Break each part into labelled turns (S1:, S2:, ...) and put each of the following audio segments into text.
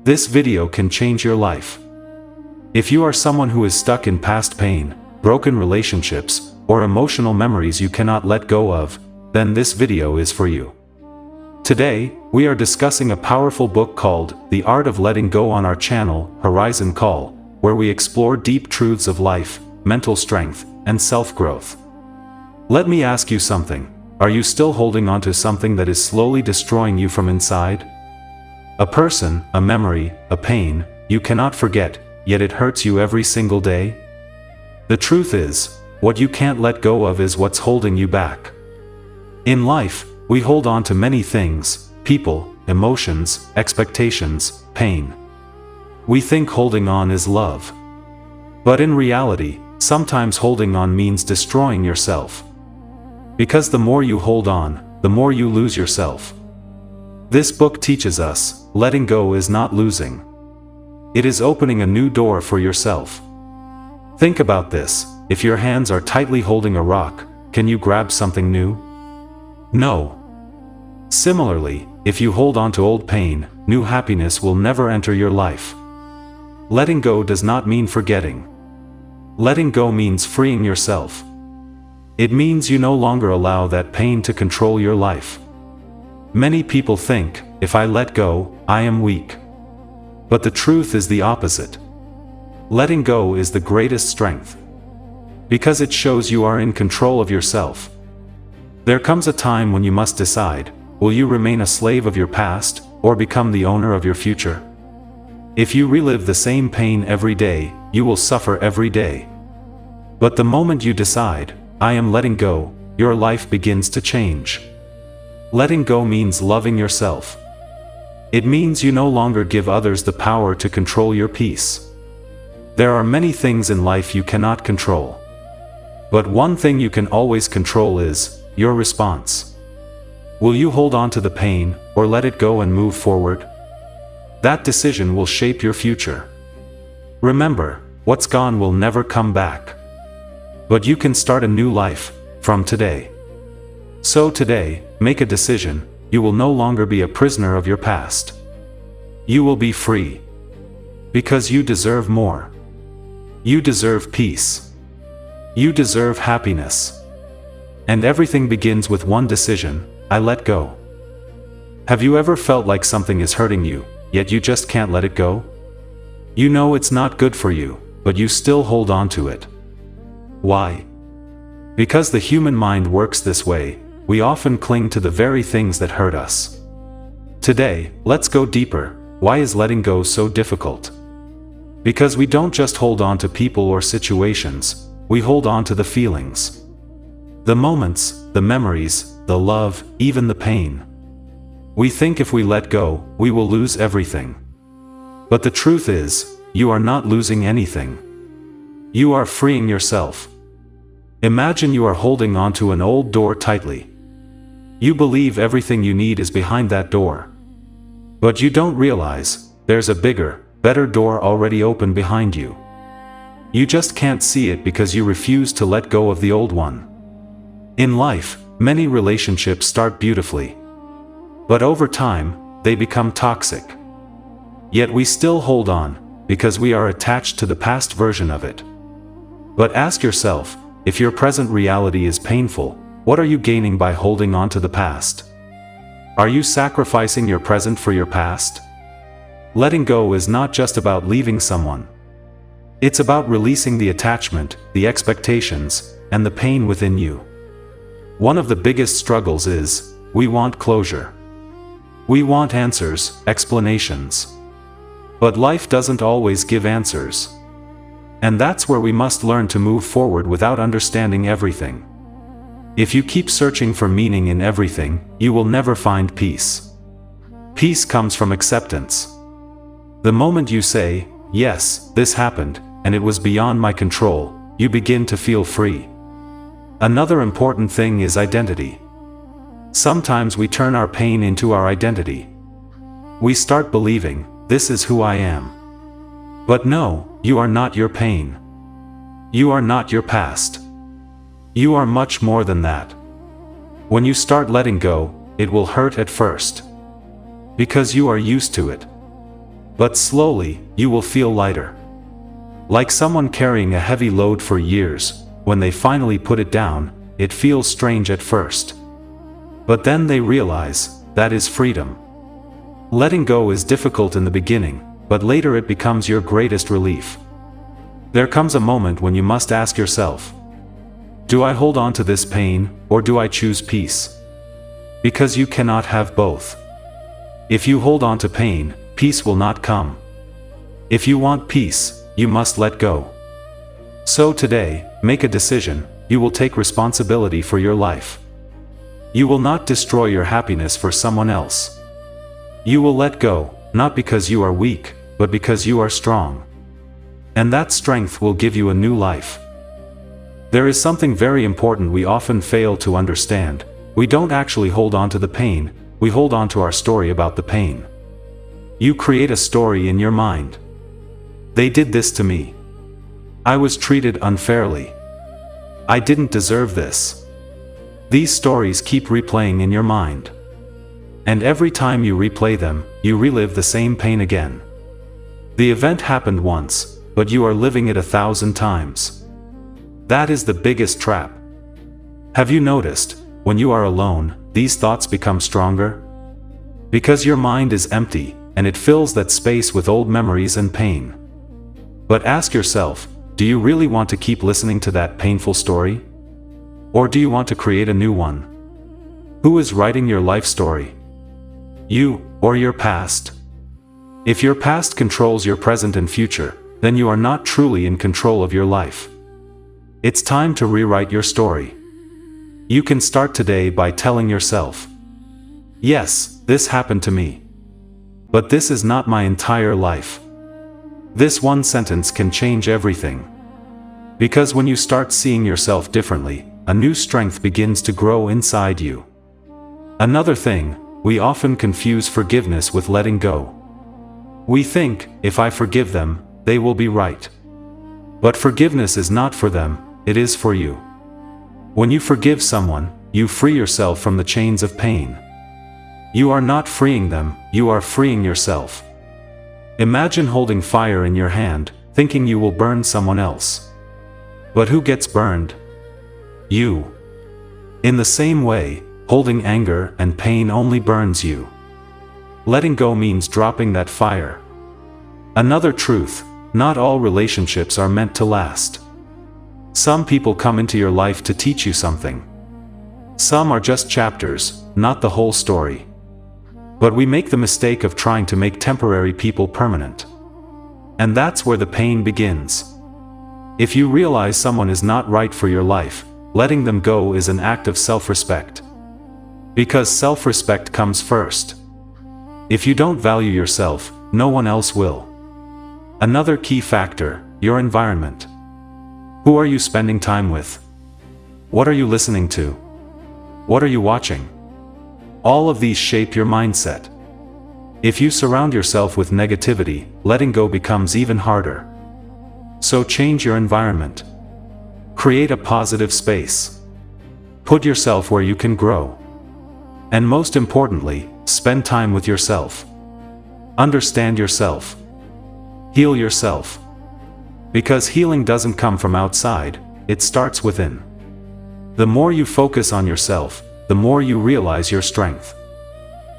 S1: This video can change your life. If you are someone who is stuck in past pain, broken relationships, or emotional memories you cannot let go of, then this video is for you. Today, we are discussing a powerful book called The Art of Letting Go on our channel, Horizon Call, where we explore deep truths of life, mental strength, and self-growth. Let me ask you something. Are you still holding on to something that is slowly destroying you from inside? A person, a memory, a pain, you cannot forget, yet it hurts you every single day? The truth is, what you can't let go of is what's holding you back. In life, we hold on to many things: people, emotions, expectations, pain. We think holding on is love. But in reality, sometimes holding on means destroying yourself. Because the more you hold on, the more you lose yourself. This book teaches us, letting go is not losing. It is opening a new door for yourself. Think about this: if your hands are tightly holding a rock, can you grab something new? No. Similarly, if you hold on to old pain, new happiness will never enter your life. Letting go does not mean forgetting. Letting go means freeing yourself. It means you no longer allow that pain to control your life. Many people think, if I let go, I am weak. But the truth is the opposite. Letting go is the greatest strength. Because it shows you are in control of yourself. There comes a time when you must decide, will you remain a slave of your past, or become the owner of your future? If you relive the same pain every day, you will suffer every day. But the moment you decide, I am letting go, your life begins to change. Letting go means loving yourself. It means you no longer give others the power to control your peace. There are many things in life you cannot control. But one thing you can always control is your response. Will you hold on to the pain, or let it go and move forward? That decision will shape your future. Remember, what's gone will never come back. But you can start a new life, from today. So today, make a decision: you will no longer be a prisoner of your past. You will be free. Because you deserve more. You deserve peace. You deserve happiness. And everything begins with one decision: I let go. Have you ever felt like something is hurting you, yet you just can't let it go? You know it's not good for you, but you still hold on to it. Why? Because the human mind works this way. We often cling to the very things that hurt us. Today, let's go deeper. Why is letting go so difficult? Because we don't just hold on to people or situations, we hold on to the feelings. The moments, the memories, the love, even the pain. We think if we let go, we will lose everything. But the truth is, you are not losing anything. You are freeing yourself. Imagine you are holding onto an old door tightly. You believe everything you need is behind that door. But you don't realize, there's a bigger, better door already open behind you. You just can't see it because you refuse to let go of the old one. In life, many relationships start beautifully. But over time, they become toxic. Yet we still hold on, because we are attached to the past version of it. But ask yourself, if your present reality is painful, what are you gaining by holding on to the past? Are you sacrificing your present for your past? Letting go is not just about leaving someone. It's about releasing the attachment, the expectations, and the pain within you. One of the biggest struggles is, we want closure. We want answers, explanations. But life doesn't always give answers. And that's where we must learn to move forward without understanding everything. If you keep searching for meaning in everything, you will never find peace. Peace comes from acceptance. The moment you say, yes, this happened, and it was beyond my control, you begin to feel free. Another important thing is identity. Sometimes we turn our pain into our identity. We start believing, this is who I am. But no, you are not your pain. You are not your past. You are much more than that. When you start letting go, it will hurt at first. Because you are used to it. But slowly, you will feel lighter. Like someone carrying a heavy load for years. When they finally put it down, it feels strange at first. But then they realize, that is freedom. Letting go is difficult in the beginning, but later it becomes your greatest relief. There comes a moment when you must ask yourself, do I hold on to this pain, or do I choose peace? Because you cannot have both. If you hold on to pain, peace will not come. If you want peace, you must let go. So today, make a decision. You will take responsibility for your life. You will not destroy your happiness for someone else. You will let go, not because you are weak, but because you are strong. And that strength will give you a new life. There is something very important we often fail to understand. We don't actually hold on to the pain, we hold on to our story about the pain. You create a story in your mind. They did this to me. I was treated unfairly. I didn't deserve this. These stories keep replaying in your mind. And every time you replay them, you relive the same pain again. The event happened once, but you are living it 1,000 times. That is the biggest trap. Have you noticed, when you are alone, these thoughts become stronger? Because your mind is empty, and it fills that space with old memories and pain. But ask yourself, do you really want to keep listening to that painful story? Or do you want to create a new one? Who is writing your life story? You, or your past? If your past controls your present and future, then you are not truly in control of your life. It's time to rewrite your story. You can start today by telling yourself, yes, this happened to me. But this is not my entire life. This one sentence can change everything. Because when you start seeing yourself differently, a new strength begins to grow inside you. Another thing, we often confuse forgiveness with letting go. We think, if I forgive them, they will be right. But forgiveness is not for them, it is for you. When you forgive someone, you free yourself from the chains of pain. You are not freeing them, you are freeing yourself. Imagine holding fire in your hand, thinking you will burn someone else. But who gets burned? You. In the same way, holding anger and pain only burns you. Letting go means dropping that fire. Another truth, not all relationships are meant to last. Some people come into your life to teach you something. Some are just chapters, not the whole story. But we make the mistake of trying to make temporary people permanent. And that's where the pain begins. If you realize someone is not right for your life, letting them go is an act of self-respect. Because self-respect comes first. If you don't value yourself, no one else will. Another key factor, your environment. Who are you spending time with? What are you listening to? What are you watching? All of these shape your mindset. If you surround yourself with negativity, letting go becomes even harder. So change your environment. Create a positive space. Put yourself where you can grow. And most importantly, spend time with yourself. Understand yourself. Heal yourself. Because healing doesn't come from outside, it starts within. The more you focus on yourself, the more you realize your strength.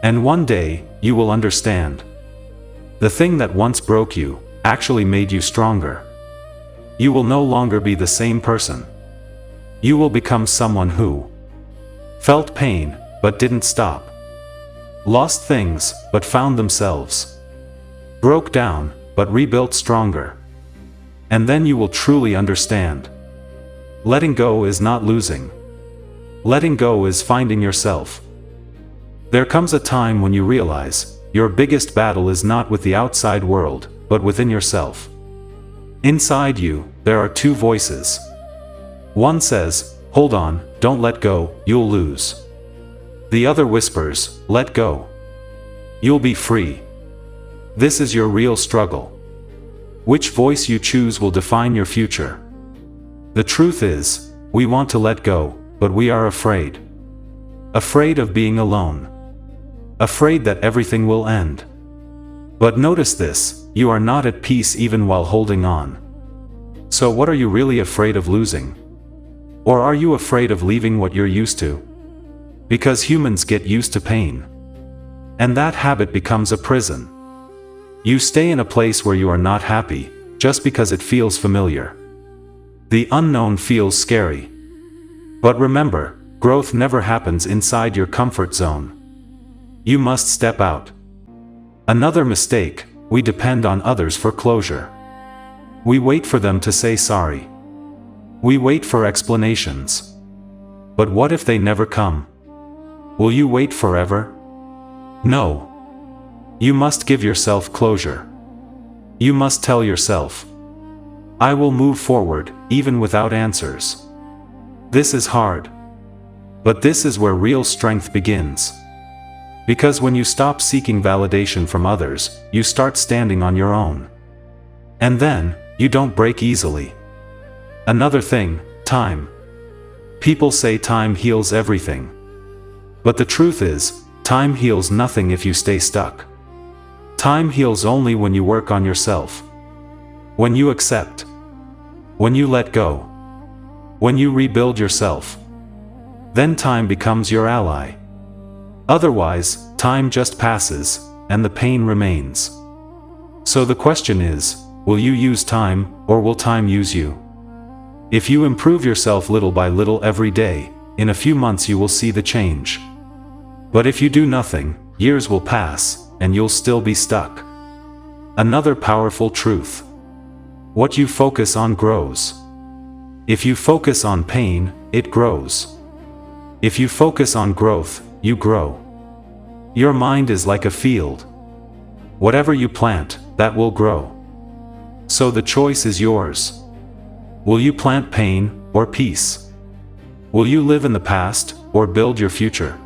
S1: And one day, you will understand. The thing that once broke you, actually made you stronger. You will no longer be the same person. You will become someone who felt pain, but didn't stop. Lost things, but found themselves. Broke down, but rebuilt stronger. And then you will truly understand. Letting go is not losing. Letting go is finding yourself. There comes a time when you realize, your biggest battle is not with the outside world, but within yourself. Inside you, there are two voices. One says, hold on, don't let go, you'll lose. The other whispers, let go. You'll be free. This is your real struggle. Which voice you choose will define your future. The truth is, we want to let go, but we are afraid. Afraid of being alone. Afraid that everything will end. But notice this, you are not at peace even while holding on. So what are you really afraid of losing? Or are you afraid of leaving what you're used to? Because humans get used to pain. And that habit becomes a prison. You stay in a place where you are not happy, just because it feels familiar. The unknown feels scary. But remember, growth never happens inside your comfort zone. You must step out. Another mistake, we depend on others for closure. We wait for them to say sorry. We wait for explanations. But what if they never come? Will you wait forever? No. You must give yourself closure. You must tell yourself, I will move forward, even without answers. This is hard. But this is where real strength begins. Because when you stop seeking validation from others, you start standing on your own. And then, you don't break easily. Another thing, time. People say time heals everything. But the truth is, time heals nothing if you stay stuck. Time heals only when you work on yourself. When you accept. When you let go. When you rebuild yourself. Then time becomes your ally. Otherwise, time just passes, and the pain remains. So the question is, will you use time, or will time use you? If you improve yourself little by little every day, in a few months you will see the change. But if you do nothing, years will pass, and you'll still be stuck. Another powerful truth. What you focus on grows. If you focus on pain, it grows. If you focus on growth, you grow. Your mind is like a field. Whatever you plant, that will grow. So the choice is yours. Will you plant pain, or peace? Will you live in the past, or build your future?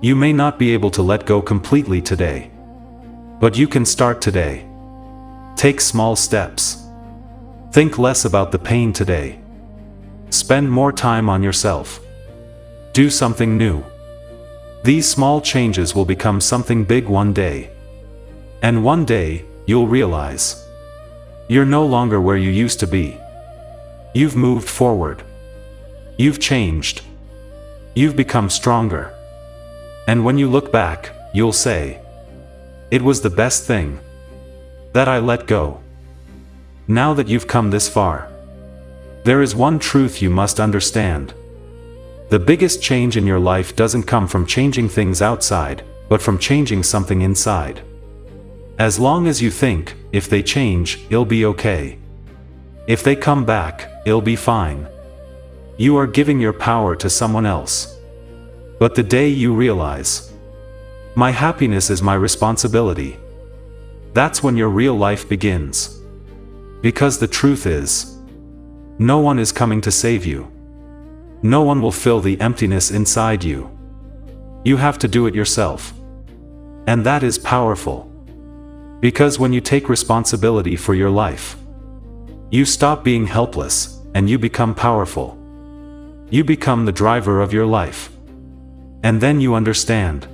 S1: You may not be able to let go completely today. But you can start today. Take small steps. Think less about the pain today. Spend more time on yourself. Do something new. These small changes will become something big one day. And one day, you'll realize you're no longer where you used to be. You've moved forward. You've changed. You've become stronger. And when you look back, you'll say, it was the best thing that I let go. Now that you've come this far, there is one truth you must understand. The biggest change in your life doesn't come from changing things outside, but from changing something inside. As long as you think, if they change, it'll be okay. If they come back, it'll be fine. You are giving your power to someone else. But the day you realize, my happiness is my responsibility, that's when your real life begins. Because the truth is, no one is coming to save you. No one will fill the emptiness inside you. You have to do it yourself. And that is powerful. Because when you take responsibility for your life, you stop being helpless, and you become powerful. You become the driver of your life. And then you understand.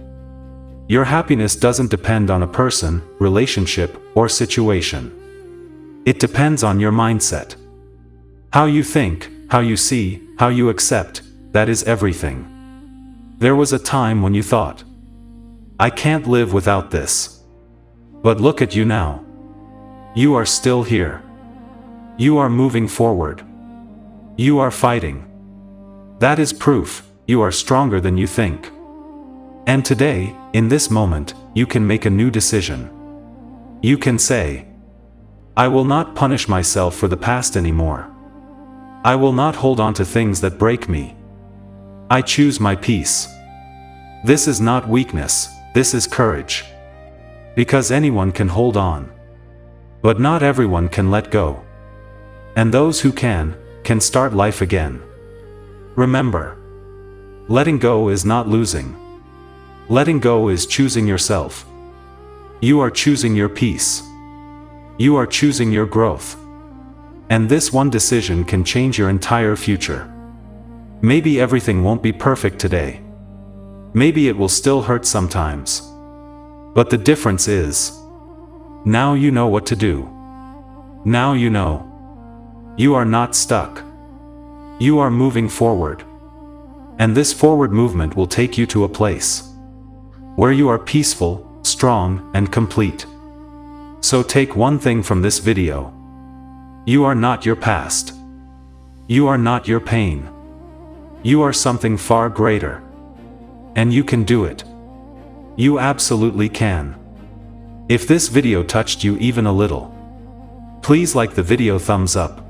S1: Your happiness doesn't depend on a person, relationship, or situation. It depends on your mindset. How you think, how you see, how you accept, that is everything. There was a time when you thought, I can't live without this. But look at you now. You are still here. You are moving forward. You are fighting. That is proof, you are stronger than you think. And today, in this moment, you can make a new decision. You can say, I will not punish myself for the past anymore. I will not hold on to things that break me. I choose my peace. This is not weakness, this is courage. Because anyone can hold on. But not everyone can let go. And those who can start life again. Remember, letting go is not losing. Letting go is choosing yourself. You are choosing your peace. You are choosing your growth. And this one decision can change your entire future. Maybe everything won't be perfect today. Maybe it will still hurt sometimes. But the difference is, Now you know what to do. Now you know. You are not stuck. You are moving forward. And this forward movement will take you to a place where you are peaceful, strong, and complete. So take one thing from this video. You are not your past. You are not your pain. You are something far greater. And you can do it. You absolutely can. If this video touched you even a little, please like the video, thumbs up.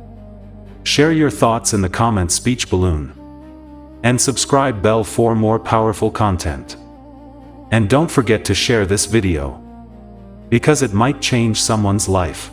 S1: Share your thoughts in the comment speech balloon. And subscribe bell for more powerful content. And don't forget to share this video, because it might change someone's life.